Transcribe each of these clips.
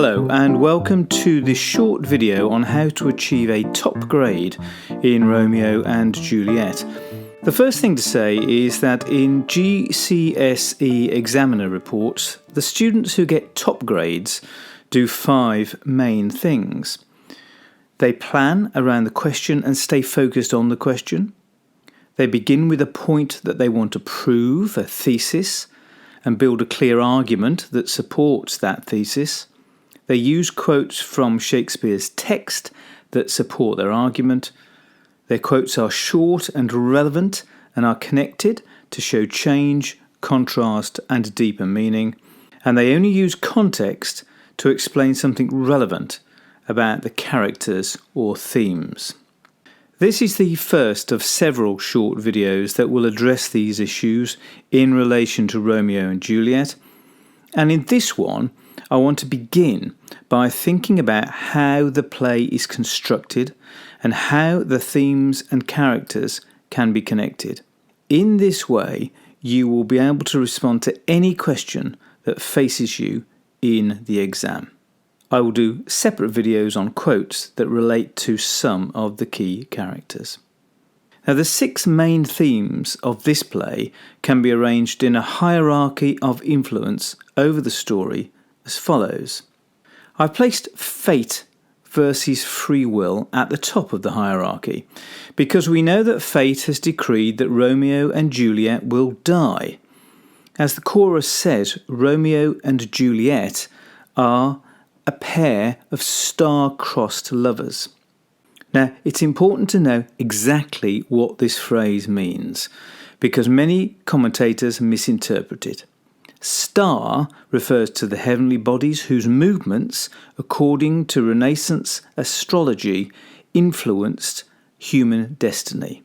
Hello and welcome to this short video on how to achieve a top grade in Romeo and Juliet. The first thing to say is that in GCSE examiner reports, the students who get top grades do 5 main things. They plan around the question and stay focused on the question. They begin with a point that they want to prove, a thesis, and build a clear argument that supports that thesis. They use quotes from Shakespeare's text that support their argument. Their quotes are short and relevant and are connected to show change, contrast, and deeper meaning. And they only use context to explain something relevant about the characters or themes. This is the first of several short videos that will address these issues in relation to Romeo and Juliet. And in this one, I want to begin by thinking about how the play is constructed and how the themes and characters can be connected. In this way, you will be able to respond to any question that faces you in the exam. I will do separate videos on quotes that relate to some of the key characters. Now, the 6 main themes of this play can be arranged in a hierarchy of influence over the story as follows. I've placed fate versus free will at the top of the hierarchy because we know that fate has decreed that Romeo and Juliet will die. As the chorus says, Romeo and Juliet are a pair of star-crossed lovers. Now, it's important to know exactly what this phrase means because many commentators misinterpret it. Star refers to the heavenly bodies whose movements, according to Renaissance astrology, influenced human destiny.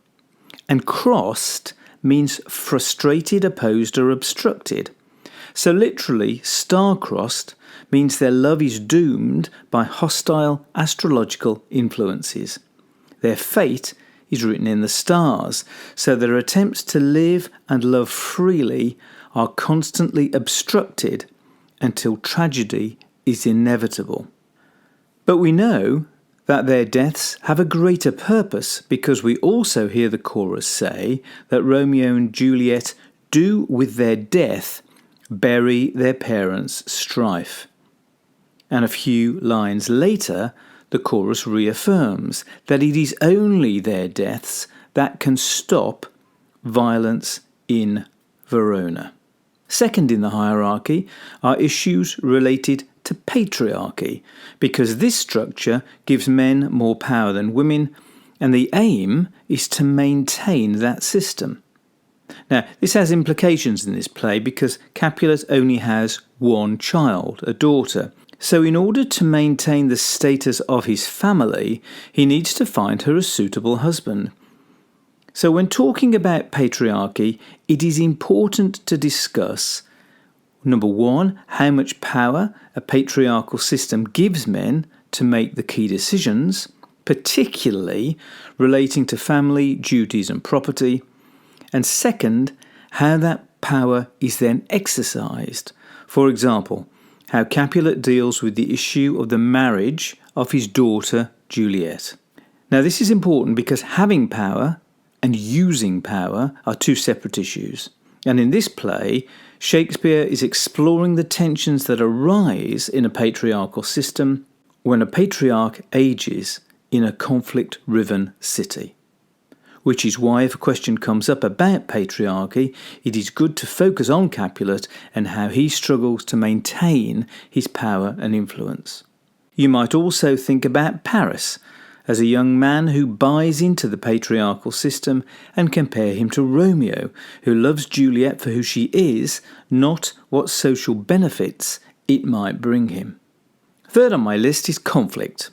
And crossed means frustrated, opposed, or obstructed. So literally, star-crossed means their love is doomed by hostile astrological influences. Their fate is written in the stars, so their attempts to live and love freely are constantly obstructed until tragedy is inevitable. But we know that their deaths have a greater purpose because we also hear the chorus say that Romeo and Juliet do with their death bury their parents' strife. And a few lines later, the chorus reaffirms that it is only their deaths that can stop violence in Verona. Second in the hierarchy are issues related to patriarchy, because this structure gives men more power than women, and the aim is to maintain that system. Now, this has implications in this play because Capulet only has one child, a daughter. So in order to maintain the status of his family, he needs to find her a suitable husband. So when talking about patriarchy, it is important to discuss, number 1, how much power a patriarchal system gives men to make the key decisions, particularly relating to family, duties and property. And second, how that power is then exercised. For example, how Capulet deals with the issue of the marriage of his daughter Juliet. Now, this is important because having power and using power are 2 separate issues. And in this play, Shakespeare is exploring the tensions that arise in a patriarchal system when a patriarch ages in a conflict-riven city. Which is why if a question comes up about patriarchy, it is good to focus on Capulet and how he struggles to maintain his power and influence. You might also think about Paris as a young man who buys into the patriarchal system and compare him to Romeo, who loves Juliet for who she is, not what social benefits it might bring him. Third on my list is conflict,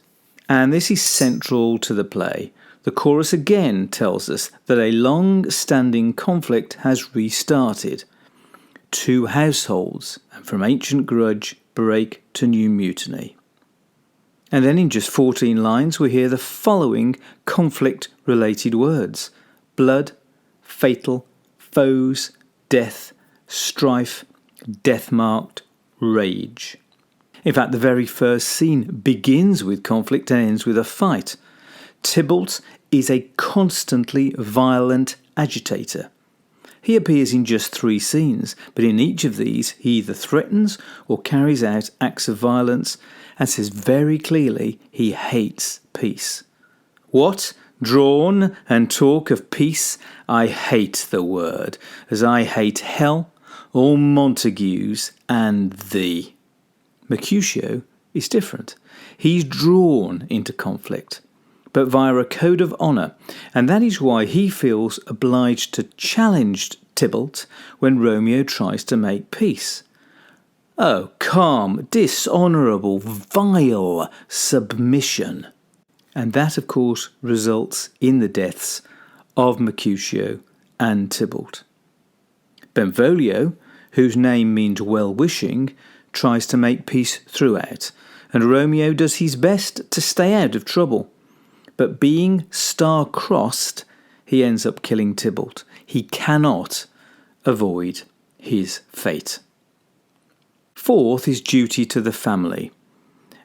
and this is central to the play. The chorus again tells us that a long-standing conflict has restarted. 2 households, and from ancient grudge, break to new mutiny. And then in just 14 lines we hear the following conflict-related words: blood, fatal, foes, death, strife, death-marked, rage. In fact, the very first scene begins with conflict and ends with a fight. Tybalt is a constantly violent agitator. He appears in just 3 scenes, but in each of these he either threatens or carries out acts of violence and says very clearly he hates peace. What? Drawn and talk of peace? I hate the word, as I hate hell, all Montagues, and thee. Mercutio is different. He's drawn into conflict, but via a code of honour, and that is why he feels obliged to challenge Tybalt when Romeo tries to make peace. Oh, calm, dishonourable, vile submission. And that, of course, results in the deaths of Mercutio and Tybalt. Benvolio, whose name means well-wishing, tries to make peace throughout, and Romeo does his best to stay out of trouble. But being star-crossed, he ends up killing Tybalt. He cannot avoid his fate. Fourth is duty to the family.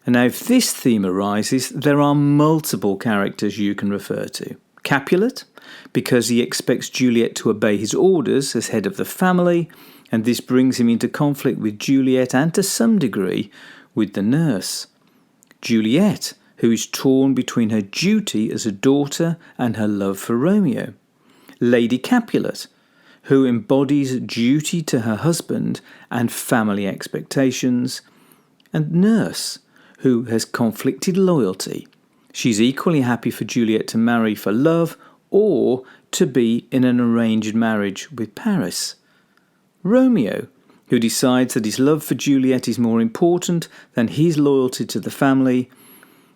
And now if this theme arises, there are multiple characters you can refer to. Capulet, because he expects Juliet to obey his orders as head of the family, and this brings him into conflict with Juliet and to some degree with the nurse. Juliet, who is torn between her duty as a daughter and her love for Romeo. Lady Capulet, who embodies duty to her husband and family expectations. And Nurse, who has conflicted loyalty. She's equally happy for Juliet to marry for love or to be in an arranged marriage with Paris. Romeo, who decides that his love for Juliet is more important than his loyalty to the family,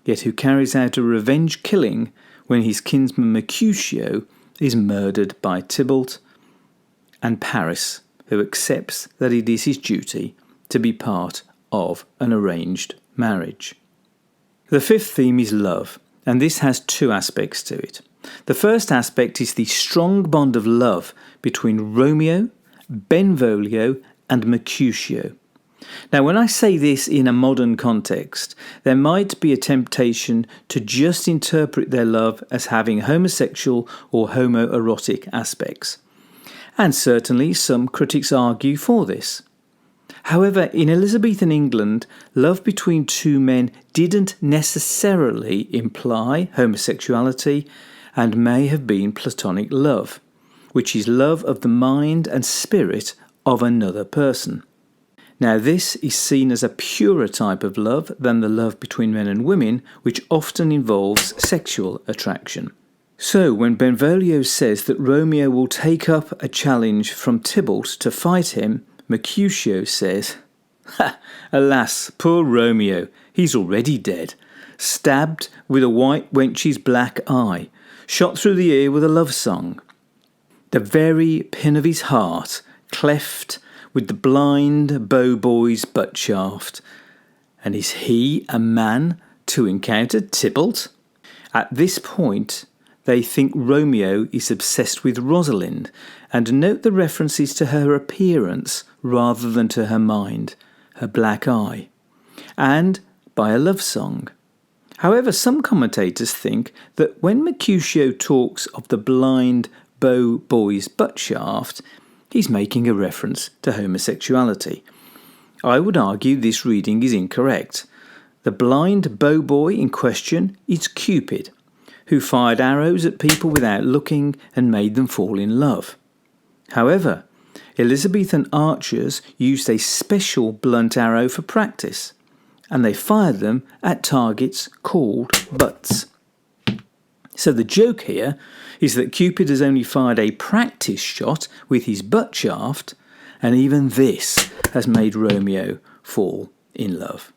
yet who carries out a revenge killing when his kinsman Mercutio is murdered by Tybalt. And Paris, who accepts that it is his duty to be part of an arranged marriage. The fifth theme is love, and this has 2 aspects to it. The first aspect is the strong bond of love between Romeo, Benvolio, and Mercutio. Now, when I say this in a modern context, there might be a temptation to just interpret their love as having homosexual or homoerotic aspects. And certainly some critics argue for this. However, in Elizabethan England, love between 2 men didn't necessarily imply homosexuality and may have been platonic love, which is love of the mind and spirit of another person. Now, this is seen as a purer type of love than the love between men and women, which often involves sexual attraction. So, when Benvolio says that Romeo will take up a challenge from Tybalt to fight him, Mercutio says, alas, poor Romeo, he's already dead, stabbed with a white wench's black eye, shot through the ear with a love song. The very pin of his heart cleft with the blind bow boy's butt shaft. And is he a man to encounter Tybalt? At this point, they think Romeo is obsessed with Rosalind, and note the references to her appearance rather than to her mind, her black eye, and by a love song. However, some commentators think that when Mercutio talks of the blind bow boy's butt shaft, he's making a reference to homosexuality. I would argue this reading is incorrect. The blind bow boy in question is Cupid, who fired arrows at people without looking and made them fall in love. However, Elizabethan archers used a special blunt arrow for practice, and they fired them at targets called butts. So the joke here is that Cupid has only fired a practice shot with his butt shaft, and even this has made Romeo fall in love.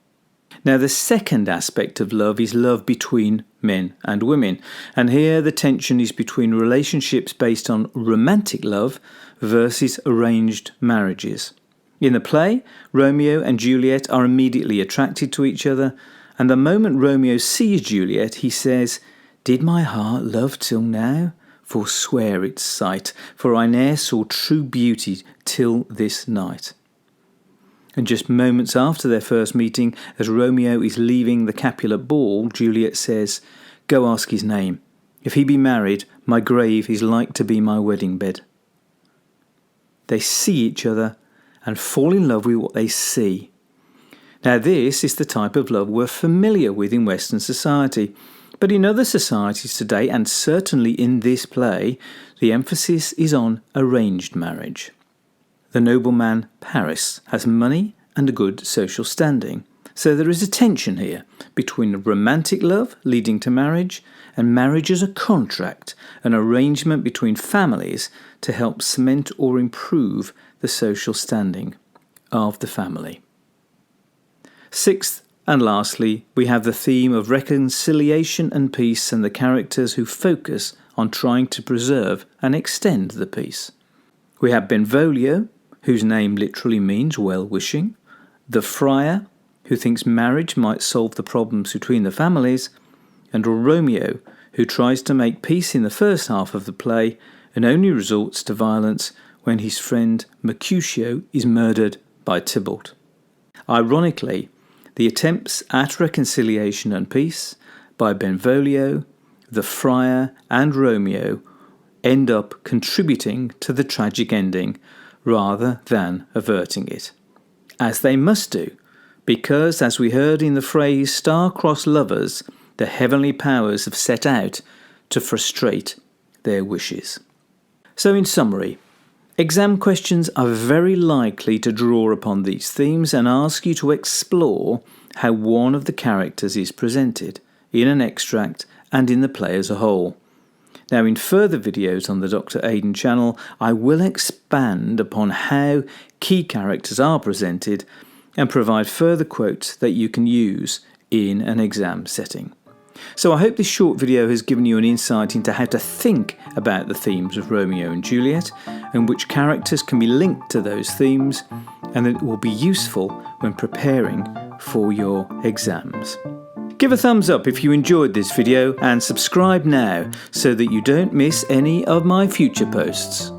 Now, the second aspect of love is love between men and women, and here the tension is between relationships based on romantic love versus arranged marriages. In the play, Romeo and Juliet are immediately attracted to each other, and the moment Romeo sees Juliet, he says, "Did my heart love till now? Forswear its sight, for I ne'er saw true beauty till this night." And just moments after their first meeting, as Romeo is leaving the Capulet ball, Juliet says, "Go ask his name. If he be married, my grave is like to be my wedding bed." They see each other and fall in love with what they see. Now this is the type of love we're familiar with in Western society, but in other societies today, and certainly in this play, the emphasis is on arranged marriage. The nobleman Paris has money and a good social standing, so there is a tension here between romantic love leading to marriage and marriage as a contract, an arrangement between families to help cement or improve the social standing of the family. Sixth and lastly, we have the theme of reconciliation and peace and the characters who focus on trying to preserve and extend the peace. We have Benvolio, whose name literally means well-wishing, the friar, who thinks marriage might solve the problems between the families, and Romeo, who tries to make peace in the first half of the play and only resorts to violence when his friend Mercutio is murdered by Tybalt. Ironically, the attempts at reconciliation and peace by Benvolio, the friar and Romeo end up contributing to the tragic ending rather than averting it, as they must do, because, as we heard in the phrase star-crossed lovers, the heavenly powers have set out to frustrate their wishes. So in summary, exam questions are very likely to draw upon these themes and ask you to explore how one of the characters is presented in an extract and in the play as a whole. Now, in further videos on the Dr. Aidan channel, I will expand upon how key characters are presented and provide further quotes that you can use in an exam setting. So I hope this short video has given you an insight into how to think about the themes of Romeo and Juliet and which characters can be linked to those themes, and that it will be useful when preparing for your exams. Give a thumbs up if you enjoyed this video and subscribe now so that you don't miss any of my future posts.